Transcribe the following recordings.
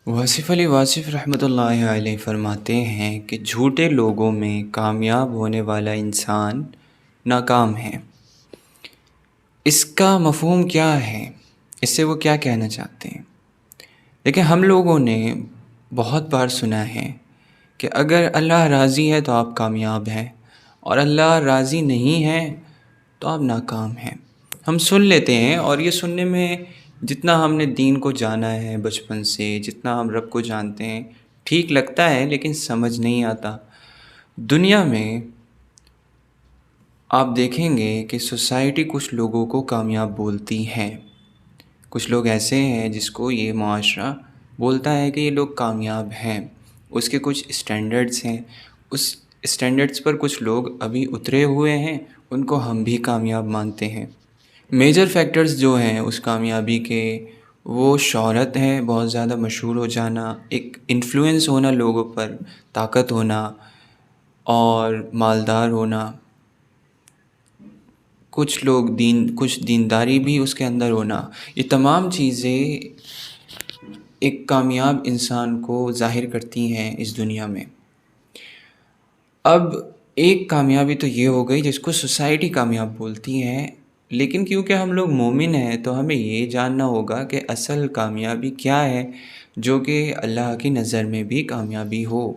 واصف علی واصف رحمۃ اللہ علیہ فرماتے ہیں کہ جھوٹے لوگوں میں کامیاب ہونے والا انسان ناکام ہے۔ اس کا مفہوم کیا ہے؟ اس سے وہ کیا کہنا چاہتے ہیں؟ دیکھیں، ہم لوگوں نے بہت بار سنا ہے کہ اگر اللہ راضی ہے تو آپ کامیاب ہیں، اور اللہ راضی نہیں ہے تو آپ ناکام ہیں۔ ہم سن لیتے ہیں، اور یہ سننے میں جتنا ہم نے دین کو جانا ہے بچپن سے، جتنا ہم رب کو جانتے ہیں، ٹھیک لگتا ہے، لیکن سمجھ نہیں آتا۔ دنیا میں آپ دیکھیں گے کہ سوسائٹی کچھ لوگوں کو کامیاب بولتی ہے۔ کچھ لوگ ایسے ہیں جس کو یہ معاشرہ بولتا ہے کہ یہ لوگ کامیاب ہیں، اس کے کچھ اسٹینڈرڈز ہیں، اس اسٹینڈرڈز پر کچھ لوگ ابھی اترے ہوئے ہیں، ان کو ہم بھی کامیاب مانتے ہیں۔ میجر فیکٹرز جو ہیں اس کامیابی کے، وہ شہرت ہے، بہت زیادہ مشہور ہو جانا، ایک انفلوئنس ہونا لوگوں پر، طاقت ہونا اور مالدار ہونا، کچھ دینداری بھی اس کے اندر ہونا۔ یہ تمام چیزیں ایک کامیاب انسان کو ظاہر کرتی ہیں اس دنیا میں۔ اب ایک کامیابی تو یہ ہو گئی جس کو سوسائٹی کامیاب بولتی ہے، لیکن کیونکہ ہم لوگ مومن ہیں تو ہمیں یہ جاننا ہوگا کہ اصل کامیابی کیا ہے، جو کہ اللہ کی نظر میں بھی کامیابی ہو۔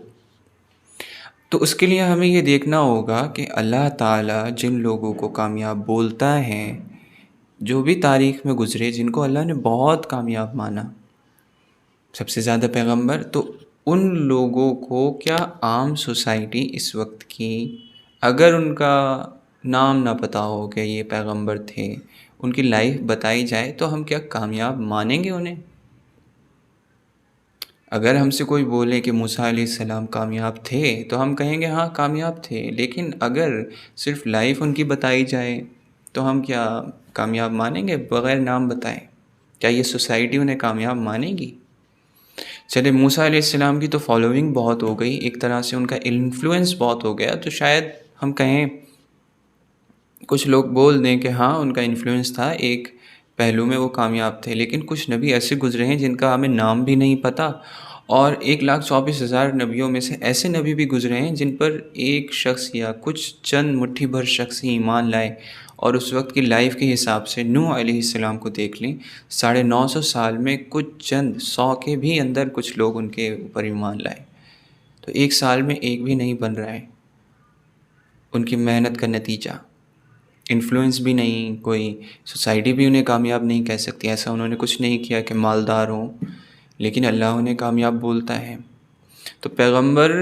تو اس کے لیے ہمیں یہ دیکھنا ہوگا کہ اللہ تعالیٰ جن لوگوں کو کامیاب بولتا ہے، جو بھی تاریخ میں گزرے، جن کو اللہ نے بہت کامیاب مانا، سب سے زیادہ پیغمبر، تو ان لوگوں کو کیا عام سوسائٹی اس وقت کی، اگر ان کا نام نہ پتہ ہو کہ یہ پیغمبر تھے، ان کی لائف بتائی جائے، تو ہم کیا کامیاب مانیں گے انہیں؟ اگر ہم سے کوئی بولے کہ موسیٰ علیہ السلام کامیاب تھے تو ہم کہیں گے ہاں کامیاب تھے، لیکن اگر صرف لائف ان کی بتائی جائے تو ہم کیا کامیاب مانیں گے بغیر نام بتائے؟ کیا یہ سوسائٹی انہیں کامیاب مانے گی؟ چلے موسیٰ علیہ السلام کی تو فالوونگ بہت ہو گئی، ایک طرح سے ان کا انفلوئنس بہت ہو گیا، تو شاید ہم کہیں، کچھ لوگ بول دیں کہ ہاں ان کا انفلوئنس تھا، ایک پہلو میں وہ کامیاب تھے، لیکن کچھ نبی ایسے گزرے ہیں جن کا ہمیں نام بھی نہیں پتہ، اور 1,24,000 نبیوں میں سے ایسے نبی بھی گزرے ہیں جن پر ایک شخص یا کچھ چند مٹھی بھر شخص ہی ایمان لائے، اور اس وقت کی لائف کے حساب سے نوح علیہ السلام کو دیکھ لیں، 950 سال میں کچھ چند 100 کے بھی اندر کچھ لوگ ان کے اوپر ایمان لائے، تو ایک سال میں ایک بھی نہیں بن رہا ہے ان کی محنت کا نتیجہ۔ انفلوئنس بھی نہیں، کوئی سوسائٹی بھی انہیں کامیاب نہیں کہہ سکتی، ایسا انہوں نے کچھ نہیں کیا کہ مالدار ہوں، لیکن اللہ انہیں کامیاب بولتا ہے۔ تو پیغمبر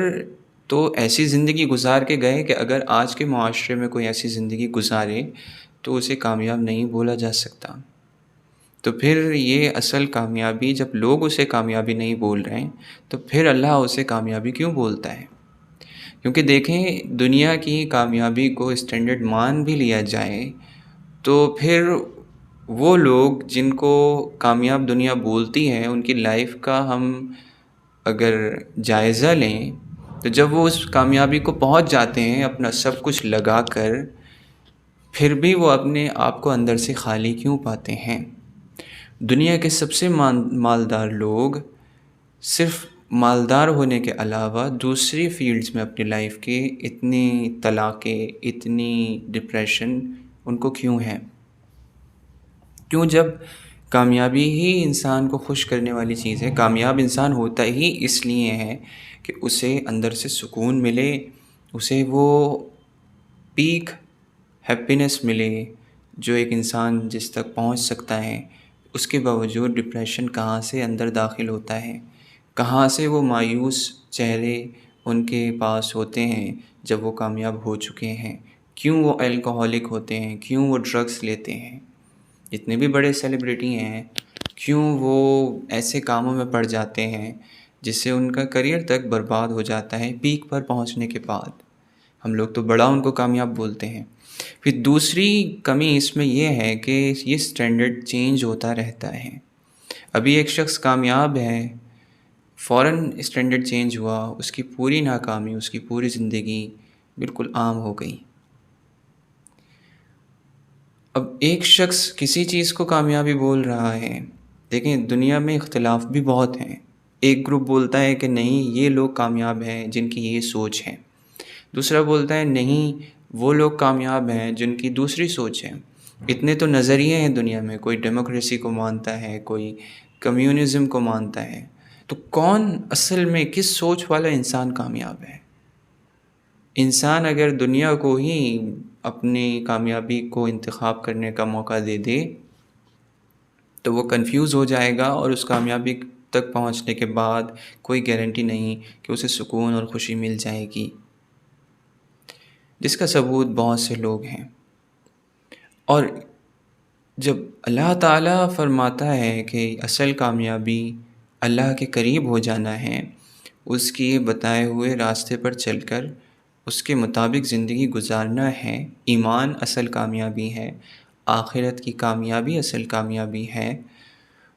تو ایسی زندگی گزار کے گئے کہ اگر آج کے معاشرے میں کوئی ایسی زندگی گزارے تو اسے کامیاب نہیں بولا جا سکتا۔ تو پھر یہ اصل کامیابی، جب لوگ اسے کامیابی نہیں بول رہے ہیں تو پھر اللہ اسے کامیابی کیوں بولتا ہے؟ کیونکہ دیکھیں، دنیا کی کامیابی کو اسٹینڈرڈ مان بھی لیا جائے تو پھر وہ لوگ جن کو کامیاب دنیا بولتی ہے، ان کی لائف کا ہم اگر جائزہ لیں تو جب وہ اس کامیابی کو پہنچ جاتے ہیں اپنا سب کچھ لگا کر، پھر بھی وہ اپنے آپ کو اندر سے خالی کیوں پاتے ہیں؟ دنیا کے سب سے مالدار لوگ صرف مالدار ہونے کے علاوہ دوسری فیلڈز میں اپنی لائف کے اتنی طلاقیں، اتنی ڈپریشن ان کو کیوں ہے؟ کیوں؟ جب کامیابی ہی انسان کو خوش کرنے والی چیز ہے، کامیاب انسان ہوتا ہی اس لیے ہے کہ اسے اندر سے سکون ملے، اسے وہ پیک ہیپینس ملے جو ایک انسان جس تک پہنچ سکتا ہے۔ اس کے باوجود ڈپریشن کہاں سے اندر داخل ہوتا ہے، کہاں سے وہ مایوس چہرے ان کے پاس ہوتے ہیں جب وہ کامیاب ہو چکے ہیں؟ کیوں وہ الکوہولک ہوتے ہیں؟ کیوں وہ ڈرگس لیتے ہیں؟ جتنے بھی بڑے سیلیبریٹی ہیں، کیوں وہ ایسے کاموں میں پڑ جاتے ہیں جس سے ان کا کریئر تک برباد ہو جاتا ہے پیک پر پہنچنے کے بعد؟ ہم لوگ تو بڑا ان کو کامیاب بولتے ہیں۔ پھر دوسری کمی اس میں یہ ہے کہ یہ سٹینڈرڈ چینج ہوتا رہتا ہے۔ ابھی ایک شخص کامیاب ہے، فوراً اسٹینڈرڈ چینج ہوا، اس کی پوری ناکامی، اس کی پوری زندگی بالکل عام ہو گئی۔ اب ایک شخص کسی چیز کو کامیابی بول رہا ہے، دیکھیں دنیا میں اختلاف بھی بہت ہیں، ایک گروپ بولتا ہے کہ نہیں یہ لوگ کامیاب ہیں جن کی یہ سوچ ہے، دوسرا بولتا ہے نہیں وہ لوگ کامیاب ہیں جن کی دوسری سوچ ہے۔ اتنے تو نظریے ہیں دنیا میں، کوئی ڈیموکریسی کو مانتا ہے، کوئی کمیونزم کو مانتا ہے، تو کون اصل میں کس سوچ والا انسان کامیاب ہے؟ انسان اگر دنیا کو ہی اپنی کامیابی کو انتخاب کرنے کا موقع دے دے تو وہ کنفیوز ہو جائے گا، اور اس کامیابی تک پہنچنے کے بعد کوئی گارنٹی نہیں کہ اسے سکون اور خوشی مل جائے گی، جس کا ثبوت بہت سے لوگ ہیں۔ اور جب اللہ تعالیٰ فرماتا ہے کہ اصل کامیابی اللہ کے قریب ہو جانا ہے، اس کے بتائے ہوئے راستے پر چل کر اس کے مطابق زندگی گزارنا ہے، ایمان اصل کامیابی ہے، آخرت کی کامیابی اصل کامیابی ہے،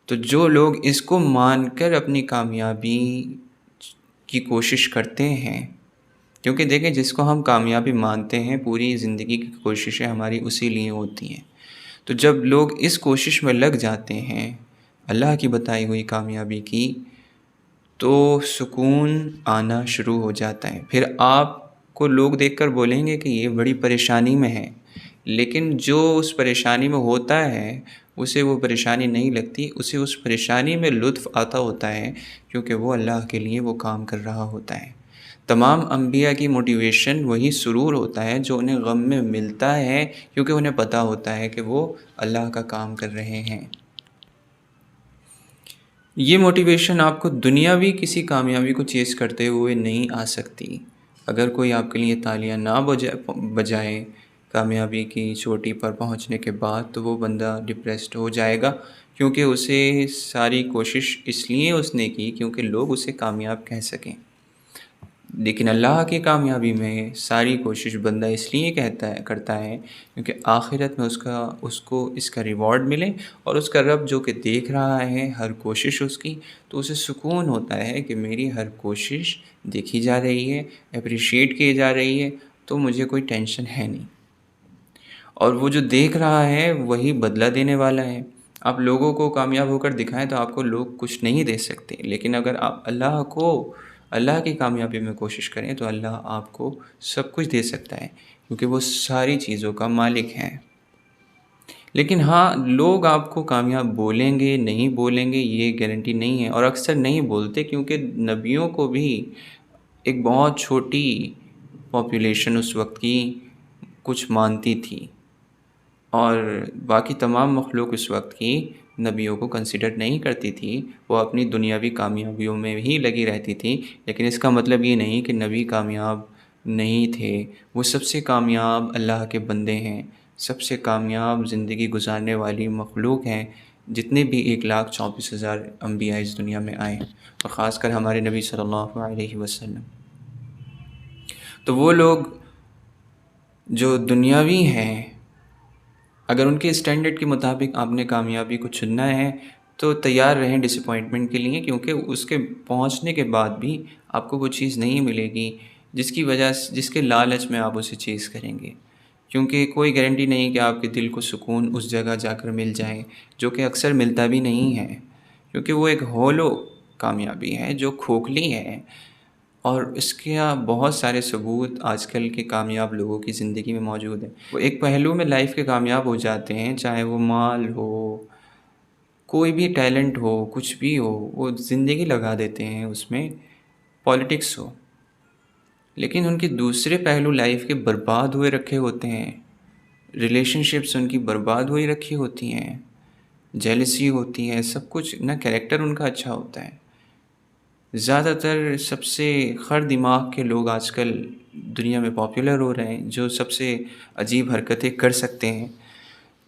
تو جو لوگ اس کو مان کر اپنی کامیابی کی کوشش کرتے ہیں، کیونکہ دیکھیں جس کو ہم کامیابی مانتے ہیں پوری زندگی کی کوششیں ہماری اسی لیے ہوتی ہیں، تو جب لوگ اس کوشش میں لگ جاتے ہیں اللہ کی بتائی ہوئی کامیابی کی، تو سکون آنا شروع ہو جاتا ہے۔ پھر آپ کو لوگ دیکھ کر بولیں گے کہ یہ بڑی پریشانی میں ہے، لیکن جو اس پریشانی میں ہوتا ہے اسے وہ پریشانی نہیں لگتی، اسے اس پریشانی میں لطف آتا ہوتا ہے، کیونکہ وہ اللہ کے لیے وہ کام کر رہا ہوتا ہے۔ تمام انبیاء کی موٹیویشن وہی سرور ہوتا ہے جو انہیں غم میں ملتا ہے، کیونکہ انہیں پتہ ہوتا ہے کہ وہ اللہ کا کام کر رہے ہیں۔ یہ موٹیویشن آپ کو دنیاوی کسی کامیابی کو چیز کرتے ہوئے نہیں آ سکتی۔ اگر کوئی آپ کے لیے تالیاں نہ بجائے کامیابی کی چوٹی پر پہنچنے کے بعد، تو وہ بندہ ڈپریسڈ ہو جائے گا، کیونکہ اسے ساری کوشش اس لیے اس نے کی کیونکہ لوگ اسے کامیاب کہہ سکیں۔ لیکن اللہ کی کامیابی میں ساری کوشش بندہ اس لیے کرتا ہے کیونکہ آخرت میں اس کو اس کا ریوارڈ ملے، اور اس کا رب جو کہ دیکھ رہا ہے ہر کوشش اس کی، تو اسے سکون ہوتا ہے کہ میری ہر کوشش دیکھی جا رہی ہے، اپریشیٹ کی جا رہی ہے، تو مجھے کوئی ٹینشن ہے نہیں۔ اور وہ جو دیکھ رہا ہے وہی بدلہ دینے والا ہے۔ آپ لوگوں کو کامیاب ہو کر دکھائیں تو آپ کو لوگ کچھ نہیں دے سکتے، لیکن اگر آپ اللہ کی کامیابی میں کوشش کریں تو اللہ آپ کو سب کچھ دے سکتا ہے، کیونکہ وہ ساری چیزوں کا مالک ہے۔ لیکن ہاں، لوگ آپ کو کامیاب بولیں گے نہیں بولیں گے یہ گارنٹی نہیں ہے، اور اکثر نہیں بولتے، کیونکہ نبیوں کو بھی ایک بہت چھوٹی پاپولیشن اس وقت کی کچھ مانتی تھی، اور باقی تمام مخلوق اس وقت کی نبیوں کو کنسیڈر نہیں کرتی تھی، وہ اپنی دنیاوی کامیابیوں میں ہی لگی رہتی تھی۔ لیکن اس کا مطلب یہ نہیں کہ نبی کامیاب نہیں تھے، وہ سب سے کامیاب اللہ کے بندے ہیں، سب سے کامیاب زندگی گزارنے والی مخلوق ہیں، جتنے بھی 1,24,000 انبیاء اس دنیا میں آئے، اور خاص کر ہمارے نبی صلی اللہ علیہ وسلم۔ تو وہ لوگ جو دنیاوی ہیں، اگر ان کے اسٹینڈرڈ کے مطابق آپ نے کامیابی کو چننا ہے تو تیار رہیں ڈس اپوائنٹمنٹ کے لیے، کیونکہ اس کے پہنچنے کے بعد بھی آپ کو وہ چیز نہیں ملے گی جس کے لالچ میں آپ اسے چیز کریں گے، کیونکہ کوئی گارنٹی نہیں کہ آپ کے دل کو سکون اس جگہ جا کر مل جائے، جو کہ اکثر ملتا بھی نہیں ہے، کیونکہ وہ ایک ہولو کامیابی ہے جو کھوکھلی ہے، اور اس کے بہت سارے ثبوت آج کل کے کامیاب لوگوں کی زندگی میں موجود ہیں۔ وہ ایک پہلو میں لائف کے کامیاب ہو جاتے ہیں، چاہے وہ مال ہو، کوئی بھی ٹیلنٹ ہو، کچھ بھی ہو، وہ زندگی لگا دیتے ہیں اس میں، پالیٹکس ہو، لیکن ان کے دوسرے پہلو لائف کے برباد ہوئے رکھے ہوتے ہیں، ریلیشن شپس ان کی برباد ہوئی رکھی ہوتی ہیں، جیلسی ہوتی ہے، سب کچھ نہ، کریکٹر ان کا اچھا ہوتا ہے۔ زیادہ تر سب سے خر دماغ کے لوگ آج کل دنیا میں پاپولر ہو رہے ہیں، جو سب سے عجیب حرکتیں کر سکتے ہیں،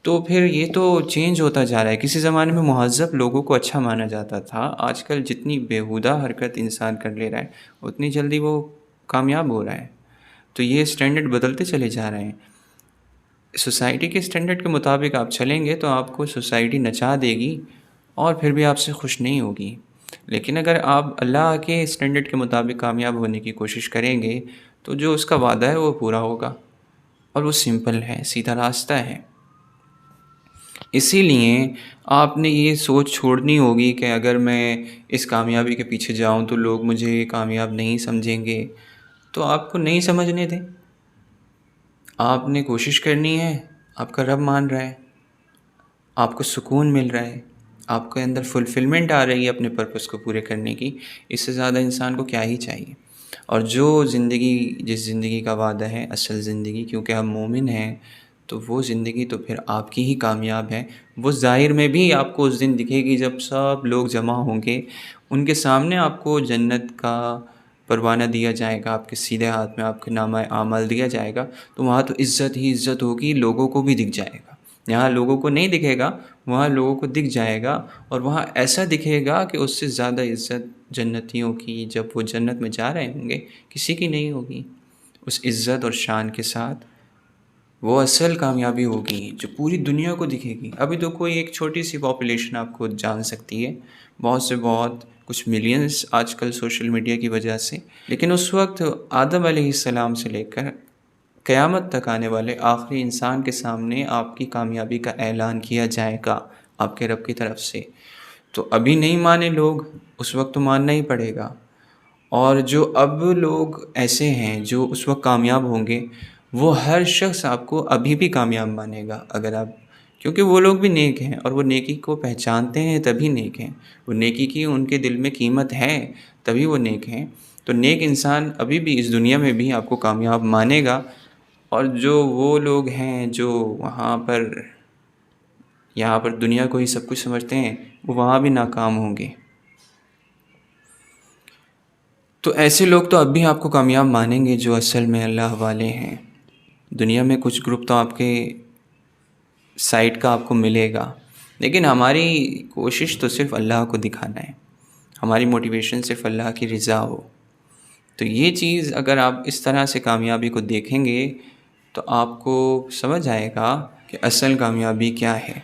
تو پھر یہ تو چینج ہوتا جا رہا ہے۔ کسی زمانے میں مہذب لوگوں کو اچھا مانا جاتا تھا، آج کل جتنی بیہودہ حرکت انسان کر لے رہا ہے اتنی جلدی وہ کامیاب ہو رہا ہے، تو یہ اسٹینڈرڈ بدلتے چلے جا رہے ہیں۔ سوسائٹی کے اسٹینڈرڈ کے مطابق آپ چلیں گے تو آپ کو سوسائٹی نچا دے گی اور پھر بھی آپ سے خوش نہیں ہوگی، لیکن اگر آپ اللہ کے اسٹینڈرڈ کے مطابق کامیاب ہونے کی کوشش کریں گے تو جو اس کا وعدہ ہے وہ پورا ہوگا، اور وہ سمپل ہے، سیدھا راستہ ہے۔ اسی لیے آپ نے یہ سوچ چھوڑنی ہوگی کہ اگر میں اس کامیابی کے پیچھے جاؤں تو لوگ مجھے کامیاب نہیں سمجھیں گے، تو آپ کو نہیں سمجھنے دیں۔ آپ نے کوشش کرنی ہے، آپ کا رب مان رہا ہے، آپ کو سکون مل رہا ہے، آپ کے اندر فلفلمنٹ آ رہی ہے اپنے پرپس کو پورے کرنے کی، اس سے زیادہ انسان کو کیا ہی چاہیے۔ اور جو زندگی جس زندگی کا وعدہ ہے اصل زندگی، کیونکہ ہم مومن ہیں، تو وہ زندگی تو پھر آپ کی ہی کامیاب ہے۔ وہ ظاہر میں بھی آپ کو اس دن دکھے گی جب سب لوگ جمع ہوں گے، ان کے سامنے آپ کو جنت کا پروانہ دیا جائے گا، آپ کے سیدھے ہاتھ میں آپ کے نامہ اعمال دیا جائے گا، تو وہاں تو عزت ہی عزت ہوگی، لوگوں کو بھی دکھ جائے گا۔ یہاں لوگوں کو نہیں دکھے گا، وہاں لوگوں کو دکھ جائے گا، اور وہاں ایسا دکھے گا کہ اس سے زیادہ عزت جنتیوں کی جب وہ جنت میں جا رہے ہوں گے کسی کی نہیں ہوگی۔ اس عزت اور شان کے ساتھ وہ اصل کامیابی ہوگی جو پوری دنیا کو دکھے گی۔ ابھی تو کوئی ایک چھوٹی سی پاپولیشن آپ کو جان سکتی ہے، بہت سے بہت کچھ ملینز آج کل سوشل میڈیا کی وجہ سے، لیکن اس وقت آدم علیہ السلام سے لے کر قیامت تک آنے والے آخری انسان کے سامنے آپ کی کامیابی کا اعلان کیا جائے گا آپ کے رب کی طرف سے۔ تو ابھی نہیں مانے لوگ، اس وقت تو ماننا ہی پڑے گا۔ اور جو اب لوگ ایسے ہیں جو اس وقت کامیاب ہوں گے، وہ ہر شخص آپ کو ابھی بھی کامیاب مانے گا، اگر آپ، کیونکہ وہ لوگ بھی نیک ہیں اور وہ نیکی کو پہچانتے ہیں تبھی نیک ہیں، وہ نیکی کی ان کے دل میں قیمت ہے تبھی وہ نیک ہیں۔ تو نیک انسان ابھی بھی اس دنیا میں بھی آپ کو کامیاب مانے گا، اور جو وہ لوگ ہیں جو یہاں پر دنیا کو ہی سب کچھ سمجھتے ہیں، وہ وہاں بھی ناکام ہوں گے۔ تو ایسے لوگ تو اب بھی آپ کو کامیاب مانیں گے جو اصل میں اللہ والے ہیں۔ دنیا میں کچھ گروپ تو آپ کے سائٹ کا آپ کو ملے گا، لیکن ہماری کوشش تو صرف اللہ کو دکھانا ہے، ہماری موٹیویشن صرف اللہ کی رضا ہو۔ تو یہ چیز اگر آپ اس طرح سے کامیابی کو دیکھیں گے تو آپ کو سمجھ آئے گا کہ اصل کامیابی کیا ہے۔